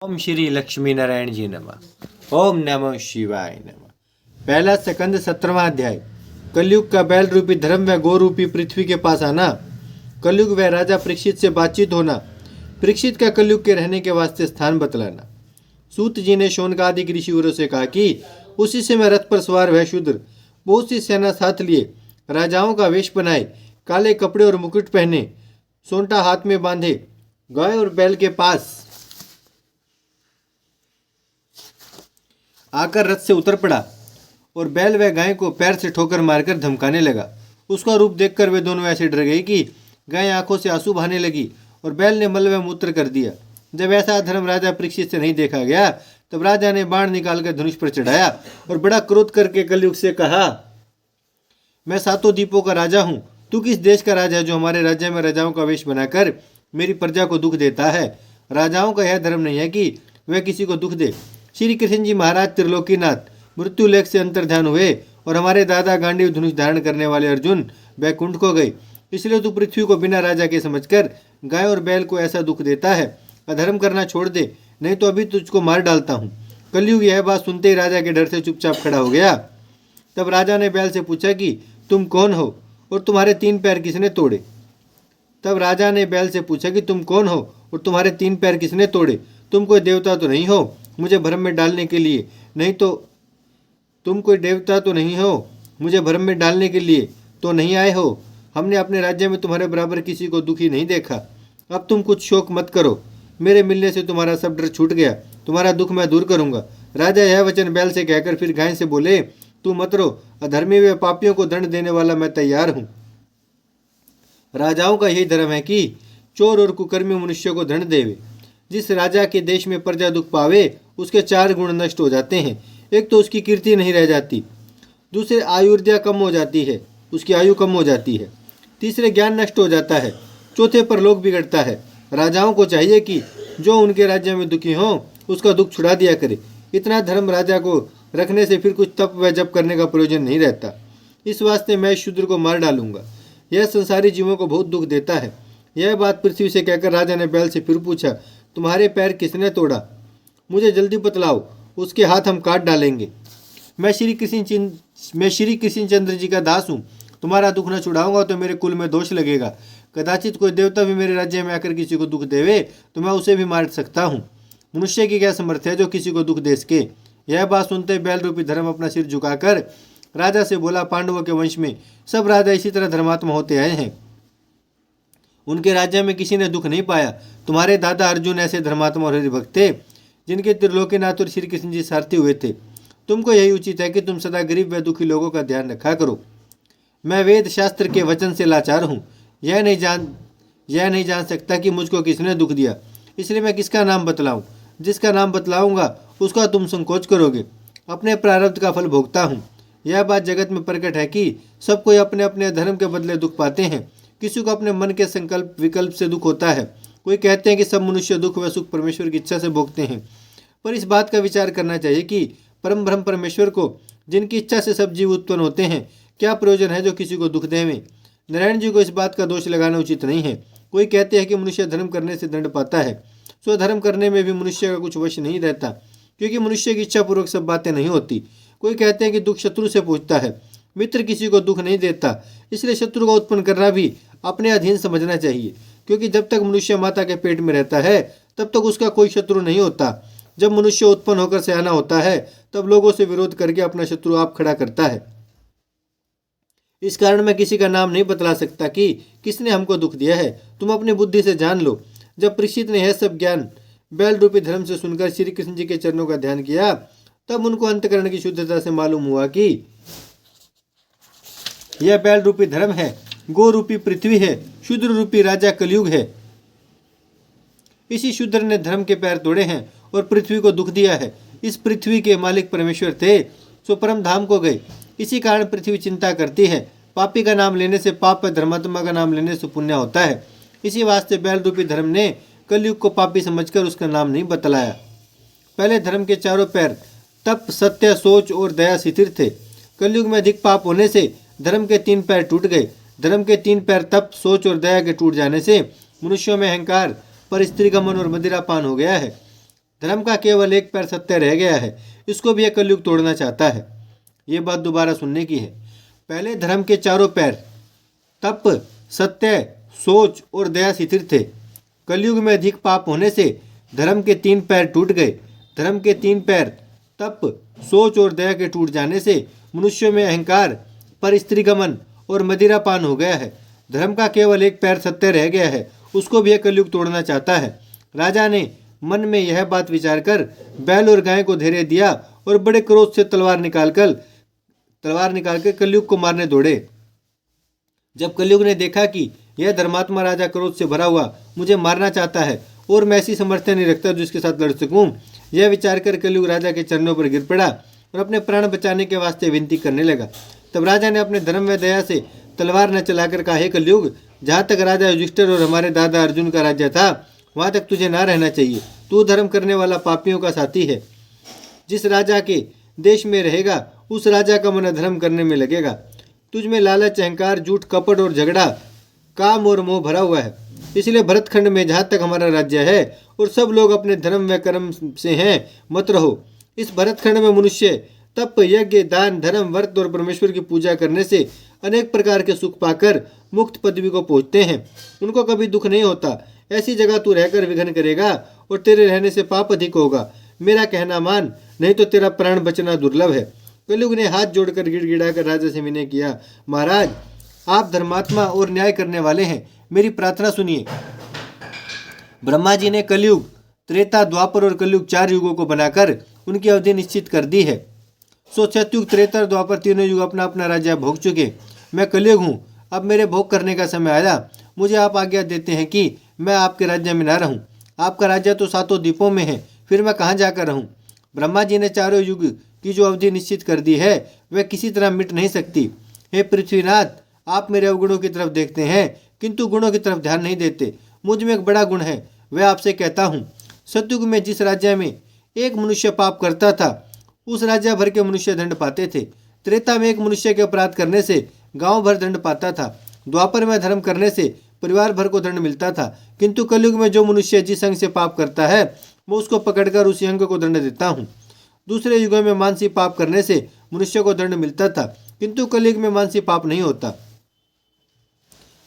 ओम श्री लक्ष्मी नारायण जी नमः। ओम नमः शिवाय नमः। पहला स्कंद 17वां अध्याय। कलयुग का बैल रूपी धर्म व गो रूपी पृथ्वी के पास आना। कलयुग व राजा परीक्षित से बातचीत होना। परीक्षित का कलयुग के रहने के वास्ते स्थान बतलाना। सूत जी ने शौनकादि ऋषिवरों से कहा कि उसी से मैं रथ पर सवार वह शूद्र बहुत सी सेना साथ लिए राजाओं का वेश बनाए, काले कपड़े और मुकुट पहने, सोंटा हाथ में बांधे, गाय और बैल के पास आकर रथ से उतर पड़ा और बैल व गाय को पैर से ठोकर मारकर धमकाने लगा। उसका रूप देखकर वे दोनों ऐसे डर गए कि गाय आंखों से आंसू बहाने लगी और बैल ने मल व मूत्र कर दिया। जब ऐसा धर्म राजा परीक्षित से नहीं देखा गया तब राजा ने बाण निकालकर धनुष पर चढ़ाया और बड़ा क्रोध करके कलयुग से कहा, मैं सातों द्वीपों का राजा हूँ। तू किस देश का राजा है जो हमारे राज्य में राजाओं का वेश बनाकर मेरी प्रजा को दुख देता है? राजाओं का यह धर्म नहीं है कि वह किसी को दुख दे। श्री कृष्ण जी महाराज त्रिलोकीनाथ मृत्यु लेख से अंतर्ध्यान हुए और हमारे दादा गांडीव धनुष धारण करने वाले अर्जुन वैकुंठ को गए। इसलिए तू पृथ्वी को बिना राजा के समझकर गाय और बैल को ऐसा दुख देता है। अधर्म करना छोड़ दे, नहीं तो अभी तुझको मार डालता हूँ। कलयुग यह बात सुनते ही राजा के डर से चुपचाप खड़ा हो गया। तब राजा ने बैल से पूछा कि तुम कौन हो और तुम्हारे तीन पैर किसने तोड़े? तुम कोई देवता तो नहीं हो मुझे भ्रम में डालने के लिए, तो नहीं आए हो। हमने अपने राज्य में तुम्हारे बराबर किसी को दुखी नहीं देखा। अब तुम कुछ शोक मत करो, मेरे मिलने से तुम्हारा सब डर छूट गया। तुम्हारा दुख मैं दूर करूंगा। राजा यह वचन बैल से कहकर फिर गाय से बोले, तू मत रो, अधर्मी व पापियों को दंड देने वाला मैं तैयार हूँ। राजाओं का यही धर्म है कि चोर और कुकर्मी मनुष्य को दंड देवे। जिस राजा के देश में प्रजा दुख पावे उसके चार गुण नष्ट हो जाते हैं। एक तो उसकी कीर्ति नहीं रह जाती, दूसरे आयुर्जा कम हो जाती है, उसकी आयु कम हो जाती है, तीसरे ज्ञान नष्ट हो जाता है, चौथे पर लोक बिगड़ता है। राजाओं को चाहिए कि जो उनके राज्य में दुखी हो उसका दुख छुड़ा दिया करे। इतना धर्म राजा को रखने से फिर कुछ तप व जप करने का प्रयोजन नहीं रहता। इस वास्ते मैं शूद्र को मार डालूंगा। यह संसारी जीवों को बहुत दुख देता है। यह बात पृथ्वी से कहकर राजा ने बैल से फिर पूछा, तुम्हारे पैर किसने तोड़ा? मुझे जल्दी बतलाओ, उसके हाथ हम काट डालेंगे। मैं श्री कृष्णचंद्र जी का दास हूँ। तुम्हारा दुख न छुड़ाऊंगा तो मेरे कुल में दोष लगेगा। कदाचित कोई देवता भी मेरे राज्य में आकर किसी को दुख देवे तो मैं उसे भी मार सकता हूँ। मनुष्य की क्या समर्थ है जो किसी को दुख दे सके? यह बात सुनते बैल रूपी धर्म अपना सिर झुकाकर राजा से बोला, पांडवों के वंश में सब राजा इसी तरह धर्मात्मा होते आए हैं। उनके राज्य में किसी ने दुख नहीं पाया। तुम्हारे दादा अर्जुन ऐसे धर्मात्मा और हरिभक्त थे जिनके त्रिलोकीनाथ और श्री कृष्ण जी सारथी हुए थे। तुमको यही उचित है कि तुम सदा गरीब व दुखी लोगों का ध्यान रखा करो। मैं वेद शास्त्र के वचन से लाचार हूँ। यह नहीं जान सकता कि मुझको किसने दुख दिया, इसलिए मैं किसका नाम बतलाऊं? जिसका नाम बतलाऊंगा उसका तुम संकोच करोगे। अपने प्रारब्ध का फल भोगता हूँ। यह बात जगत में प्रकट है कि सब कोई अपने अपने धर्म के बदले दुख पाते हैं। किसी को अपने मन के संकल्प विकल्प से दुख होता है। कोई कहते हैं कि सब मनुष्य दुख व सुख परमेश्वर की इच्छा से भोगते हैं, पर इस बात का विचार करना चाहिए कि परम ब्रह्म परमेश्वर को जिनकी इच्छा से सब जीव उत्पन्न होते हैं क्या प्रयोजन है जो किसी को दुख देवें? नारायण जी को इस बात का दोष लगाना उचित नहीं है। कोई कहते हैं कि मनुष्य धर्म करने से दंड पाता है। स्वधर्म करने में भी मनुष्य का कुछ वश नहीं रहता, क्योंकि मनुष्य की इच्छा पूर्वक सब बातें नहीं होती। कोई कहते हैं कि दुख शत्रु से पूछता है, मित्र किसी को दुख नहीं देता, इसलिए शत्रु का उत्पन्न करना भी अपने अधीन समझना चाहिए। क्योंकि जब तक मनुष्य माता के पेट में रहता है तब तक उसका कोई शत्रु नहीं होता। जब मनुष्य उत्पन्न होकर सयाना होता है तब लोगों से विरोध करके अपना शत्रु आप खड़ा करता है। इस कारण मैं किसी का नाम नहीं बतला सकता कि किसने हमको दुख दिया है। तुम अपनी बुद्धि से जान लो। जब परीक्षित ने यह सब ज्ञान बैल रूपी धर्म से सुनकर श्री कृष्ण जी के चरणों का ध्यान किया तब उनको अंतकरण की शुद्धता से मालूम हुआ कि यह बैल रूपी धर्म है, गो रूपी पृथ्वी है, शूद्र रूपी राजा कलयुग है। इसी शूद्र ने धर्म के पैर तोड़े हैं और पृथ्वी को दुख दिया है। इस पृथ्वी के मालिक परमेश्वर थे, सो परम धाम को गए। इसी कारण पृथ्वी चिंता करती है। पापी का नाम लेने से पाप, धर्मात्मा का नाम लेने से पुण्य होता है। इसी वास्ते बैल रूपी धर्म ने कलयुग को पापी समझकर उसका नाम नहीं बतलाया। पहले धर्म के चारों पैर तप, सत्य, सोच और दया शिथिर थे। कलयुग में अधिक पाप होने से धर्म के तीन पैर टूट गए। धर्म के तीन पैर तप, सोच और दया के टूट जाने से मनुष्यों में अहंकार, पर स्त्री का मन और मदिरापान हो गया है। धर्म का केवल एक पैर सत्य रह गया है, इसको भी यह कलयुग तोड़ना चाहता है। ये बात दोबारा सुनने की है। पहले धर्म के चारों पैर तप, सत्य, सोच और दया शिथिल थे। कलयुग में अधिक पाप होने से धर्म के 3 पैर टूट गए। धर्म के 3 पैर तप, सोच और दया के टूट जाने से मनुष्यों में अहंकार, पर स्त्रीगमन और मदिरापान हो गया है। धर्म का केवल एक पैर सत्य रह गया है, उसको भी यह कलयुग तोड़ना चाहता है। राजा ने मन में यह बात विचार कर बैल और गाय को धैर्य दिया और बड़े क्रोध से तलवार निकालकर कलयुग को मारने दौड़े। जब कलयुग ने देखा कि यह धर्मात्मा राजा क्रोध से भरा हुआ मुझे मारना चाहता है और मैं ऐसी समर्थन नहीं रखता जो इसके साथ लड़ सकूं, यह विचार कर कलयुग राजा के चरणों पर गिर पड़ा और अपने प्राण बचाने के वास्ते विनती करने लगा। तब राजा ने अपने धर्म व दया से तलवार न चलाकर कहा, हे कलयुग, जहाँ तक राजा युधिष्ठिर और हमारे दादा अर्जुन का राज्य था वहाँ तक तुझे ना रहना चाहिए। तू धर्म करने वाला पापियों का साथी है। जिस राजा के देश में रहेगा उस राजा का मन धर्म करने में लगेगा। तुझ में लालच, अहंकार, झूठ, कपट और झगड़ा, काम और मोह भरा हुआ है। इसलिए भरतखंड में जहाँ तक हमारा राज्य है और सब लोग अपने धर्म व कर्म से हैं, मत रहो। इस भरतखंड में मनुष्य तप, यज्ञ, दान, धर्म, व्रत और परमेश्वर की पूजा करने से अनेक प्रकार के सुख पाकर मुक्त पदवी को पहुँचते हैं। उनको कभी दुख नहीं होता। ऐसी जगह तू रहकर विघ्न करेगा और तेरे रहने से पाप अधिक होगा। मेरा कहना मान, नहीं तो तेरा प्राण बचना दुर्लभ है। कलयुग ने हाथ जोड़कर गिड़गिड़ाकर राजा से विनय किया, महाराज, आप धर्मात्मा और न्याय करने वाले हैं, मेरी प्रार्थना सुनिए। ब्रह्मा जी ने कलयुग, त्रेता, द्वापर और कलयुग 4 युगों को बनाकर उनकी अवधि निश्चित कर दी है। सो सतयुग, त्रेता, द्वापर तीनों युग अपना अपना राज्य भोग चुके। मैं कलयुग हूँ, अब मेरे भोग करने का समय आया। मुझे आप आज्ञा देते हैं कि मैं आपके राज्य में ना रहूं। आपका राज्य तो 7 द्वीपों में है, फिर मैं कहाँ जाकर रहूं? ब्रह्मा जी ने 4 युग की जो अवधि निश्चित कर दी है वह किसी तरह मिट नहीं सकती। हे पृथ्वीनाथ, आप मेरे अवगुणों की तरफ देखते हैं किंतु गुणों की तरफ ध्यान नहीं देते। मुझ में एक बड़ा गुण है, वह आपसे कहता हूँ। सतयुग में जिस राज्य में एक मनुष्य पाप करता था उस राज्य भर के मनुष्य दंड पाते थे। त्रेता में एक मनुष्य के अपराध करने से गांव भर दंड पाता था। द्वापर में धर्म करने से परिवार भर को दंड मिलता था। किंतु कलयुग में जो मनुष्य जिस अंग से पाप करता है मैं उसको पकड़कर उसी अंग को दंड देता हूँ। दूसरे युगों में मानसी पाप करने से मनुष्य को दंड मिलता था, किंतु कलयुग में मानसी पाप नहीं होता,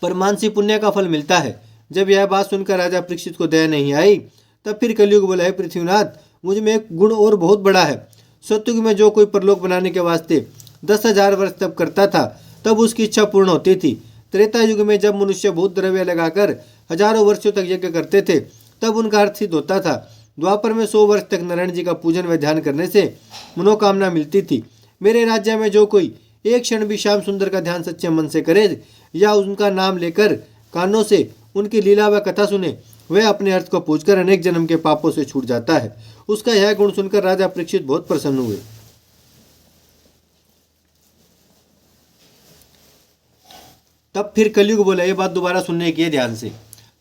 पर मानसी पुण्य का फल मिलता है। जब यह बात सुनकर राजा परीक्षित को दया नहीं आई, तब फिर कलयुग बोला, है पृथ्वीनाथ, मुझ में एक गुण और बहुत बड़ा है। सतयुग में जो कोई परलोक बनाने के वास्ते 10,000 वर्ष तप करता था तब उसकी इच्छा पूर्ण होती थी। त्रेता युग में जब मनुष्य भूत द्रव्य लगाकर हजारों वर्षों तक यज्ञ करते थे तब उनका अर्थ सिद्ध होता था। द्वापर में 100 वर्ष तक नारायण जी का पूजन व ध्यान करने से मनोकामना मिलती थी। मेरे राज्य में जो कोई एक क्षण भी श्याम सुंदर का ध्यान सच्चे मन से करे या उनका नाम लेकर कानों से उनकी लीला व कथा सुने, वह अपने अर्थ को पूछकर अनेक जन्म के पापों से छूट जाता है। उसका यह गुण सुनकर राजा परीक्षित बहुत प्रसन्न हुए। तब फिर कलयुग बोला, ये बात दोबारा सुनने की है ध्यान से।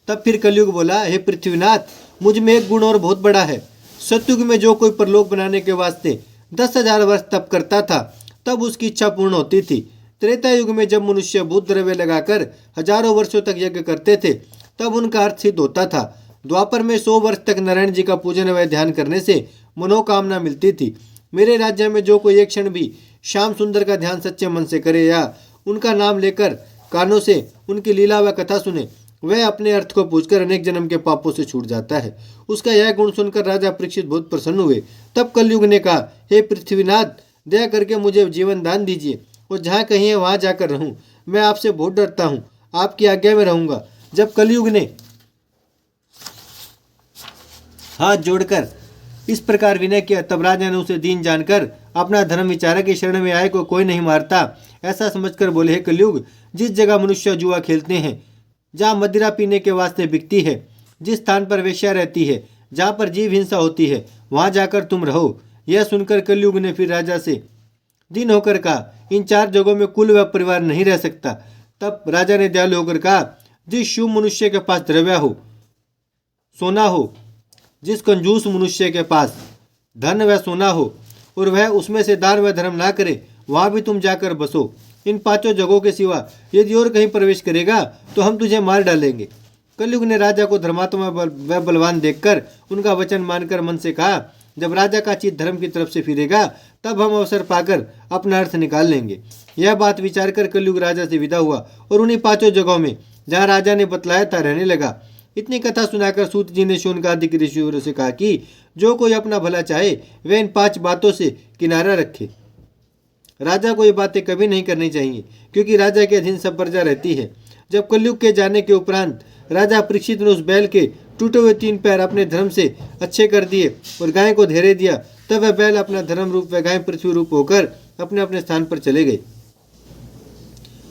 तब फिर कलयुग बोला, हे पृथ्वीनाथ, मुझ में एक गुण और बहुत बड़ा है। सतयुग में जो कोई परलोक बनाने के वास्ते 10,000 वर्ष तप करता था तब उसकी इच्छा पूर्ण होती थी। त्रेता युग में जब मनुष्य भूत द्रव्य लगाकर हजारों वर्षों तक यज्ञ करते थे तब उनका अर्थ सिद्ध होता था। द्वापर में 100 वर्ष तक नारायण जी का पूजन व ध्यान करने से मनोकामना मिलती थी। मेरे राज्य में जो कोई एक क्षण भी श्याम सुंदर का ध्यान सच्चे मन से करे या उनका नाम लेकर कानों से उनकी लीला व कथा सुने, वह अपने अर्थ को पूछकर अनेक जन्म के पापों से छूट जाता है। उसका यह गुण सुनकर राजा परीक्षित बहुत प्रसन्न हुए। तब कलयुग ने कहा, हे पृथ्वीनाथ, दया करके मुझे जीवन दान दीजिए और जहाँ कहीं है वहाँ जाकर रहूँ। मैं आपसे बहुत डरता हूँ, आपकी आज्ञा में रहूँगा। जब कलयुग ने हाथ जोड़कर इस प्रकार विनय किया तब राजा ने उसे दीन जानकर अपना धर्म विचारा कि शरण में आए को कोई नहीं मारता, ऐसा समझकर बोले, हे कलयुग, जिस जगह मनुष्य जुआ खेलते हैं, जहाँ मदिरा पीने के वास्ते बिकती है, जिस स्थान पर वेश्या रहती है, जहाँ पर जीव हिंसा होती है, वहाँ जाकर तुम रहो। यह सुनकर कलयुग ने फिर राजा से दीन होकर कहा, इन 4 जगहों में कुल व परिवार नहीं रह सकता। तब राजा ने दयालु होकर कहा, जिस शुभ मनुष्य के पास द्रव्य हो, सोना हो, जिस कंजूस मनुष्य के पास धन व सोना हो और वह उसमें से दान व धर्म ना करे, वहाँ भी तुम जाकर बसो। इन 5 जगहों के सिवा यदि और कहीं प्रवेश करेगा तो हम तुझे मार डालेंगे। कलयुग ने राजा को धर्मात्मा व बलवान देखकर उनका वचन मानकर मन से कहा, जब राजा का चित्त धर्म की तरफ से फिरेगा तब हम अवसर पाकर अपना अर्थ निकाल लेंगे। यह बात विचार कर कलयुग राजा से विदा हुआ और उन्हीं 5 जगहों में जहाँ राजा ने बतलाया था रहने लगा। इतनी कथा सुनाकर सूत जी ने शौनकादिक ऋषियों से कहा कि जो कोई अपना भला चाहे वह इन 5 बातों से किनारा रखे। राजा को ये बातें कभी नहीं करनी चाहिए, क्योंकि राजा के अधीन सब प्रजा रहती है। जब कलयुग के जाने के उपरांत राजा परीक्षित ने उस बैल के टूटे हुए 3 पैर अपने धर्म से अच्छे कर दिए और गाय को धैर्य दिया, तब वह बैल अपना धर्म रूप व गाय पृथ्वी रूप होकर अपने अपने स्थान पर चले गए।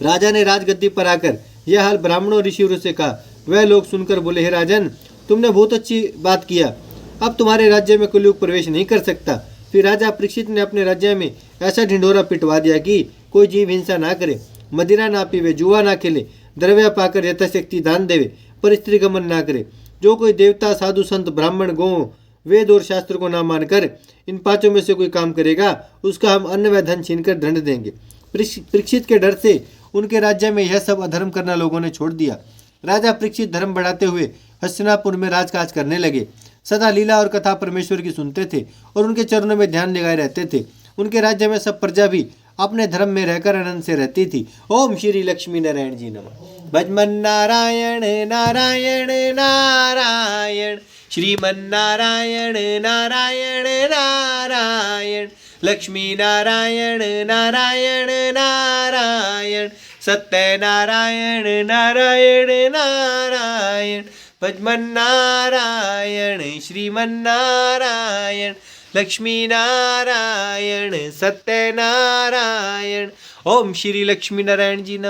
राजा ने राजगद्दी पर आकर यह हाल ब्राह्मणों ऋषियों से कहा। वह लोग सुनकर बोले, हे राजन, तुमने बहुत अच्छी बात किया। अब तुम्हारे राज्य में कलयुग प्रवेश नहीं कर सकता। फिर राजा परीक्षित ने अपने राज्य में ऐसा ढिंढोरा पिटवा दिया कि कोई जीव हिंसा ना करे, मदिरा ना पीवे, जुआ ना खेले, द्रव्य पाकर यथाशक्ति दान देवे, पर स्त्री गमन ना करे। जो कोई देवता, साधु, संत, ब्राह्मण, गौ, वेद और शास्त्र को ना मानकर इन 5 में से कोई काम करेगा, उसका हम अन्न व धन छीनकर दंड देंगे। परीक्षित के डर से उनके राज्य में यह सब अधर्म करना लोगों ने छोड़ दिया। राजा परीक्षित धर्म बढ़ाते हुए हस्तिनापुर में राजकाज करने लगे। सदा लीला और कथा परमेश्वर की सुनते थे और उनके चरणों में ध्यान लगाए रहते थे। उनके राज्य में सब प्रजा भी अपने धर्म में रहकर आनंद से रहती थी। ओम श्री लक्ष्मी नारायण जी नमः। भजमन नारायण नारायण नारायण, श्रीमन नारायण नारायण नारायण, लक्ष्मी नारायण नारायण नारायण, सत्य नारायण नारायण नारायण, भजमन नारायण श्रीमन नारायण, लक्ष्मी नारायण सत्य नारायण। ओम श्री लक्ष्मी नारायण जी नमः।